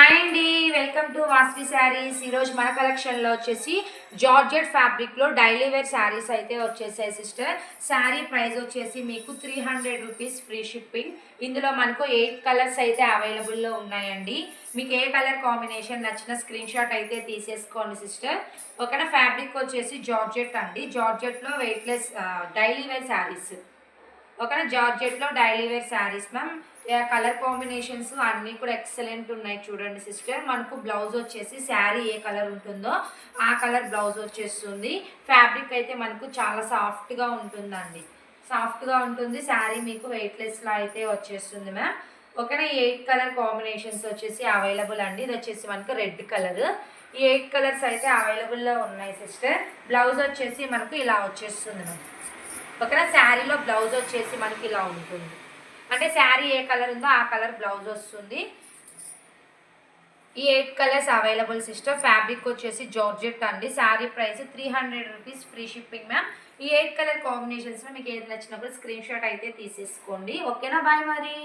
Hi అండి, welcome to Vasvi saris. ఈరోజు మన కలెక్షన్లో వచ్చేసి జార్జెట్ ఫ్యాబ్రిక్లో డైలీ వేర్ శారీస్ అయితే వచ్చేసాయి సిస్టర్. శారీ ప్రైస్ వచ్చేసి మీకు 300 రూపీస్ ఫ్రీ షిప్పింగ్. ఇందులో మనకు 8 కలర్స్ అయితే అవైలబుల్లో ఉన్నాయండి. మీకు ఏ కలర్ కాంబినేషన్ నచ్చిన స్క్రీన్ షాట్ అయితే తీసేసుకోండి సిస్టర్. ఓకేనా. ఫ్యాబ్రిక్ వచ్చేసి జార్జెట్ అండి. జార్జెట్లో వెయిట్లెస్ డైలీ వేర్ శారీస్. ఓకేనా. జార్జెట్లో daily wear saris ma'am. Colour combinations అన్నీ కూడా ఎక్సలెంట్ ఉన్నాయి చూడండి సిస్టర్. మనకు బ్లౌజ్ వచ్చేసి శారీ ఏ కలర్ ఉంటుందో ఆ కలర్ బ్లౌజ్ వచ్చేస్తుంది. ఫ్యాబ్రిక్ అయితే మనకు చాలా సాఫ్ట్గా ఉంటుందండి. సాఫ్ట్గా ఉంటుంది. శారీ మీకు వెయిట్లెస్లో అయితే వచ్చేస్తుంది మ్యామ్. ఓకేనా. ఈ 8 కలర్ కాంబినేషన్స్ వచ్చేసి అవైలబుల్ అండి. ఇది వచ్చేసి మనకు రెడ్ కలర్. ఈ 8 కలర్స్ అయితే అవైలబుల్లో ఉన్నాయి సిస్టర్. బ్లౌజ్ వచ్చేసి మనకు ఇలా వచ్చేస్తుంది మ్యామ్. ఓకేనా. శారీలో బ్లౌజ్ వచ్చేసి మనకి ఇలా ఉంటుంది. అంటే శారీ ఏ కలర్ ఉందో ఆ కలర్ బ్లౌజ్ వస్తుంది. ఈ 8 కలర్స్ అవైలబుల్ సిస్టర్. ఫ్యాబ్రిక్ వచ్చేసి జార్జెట్ అండి. Sari price 300 rupees free shipping ma'am. ఈ 8 కలర్ కాంబినేషన్స్లో మీకు ఏది నచ్చినప్పుడు స్క్రీన్ షాట్ అయితే తీసేసుకోండి. ఓకేనా. బాయ్ మరి.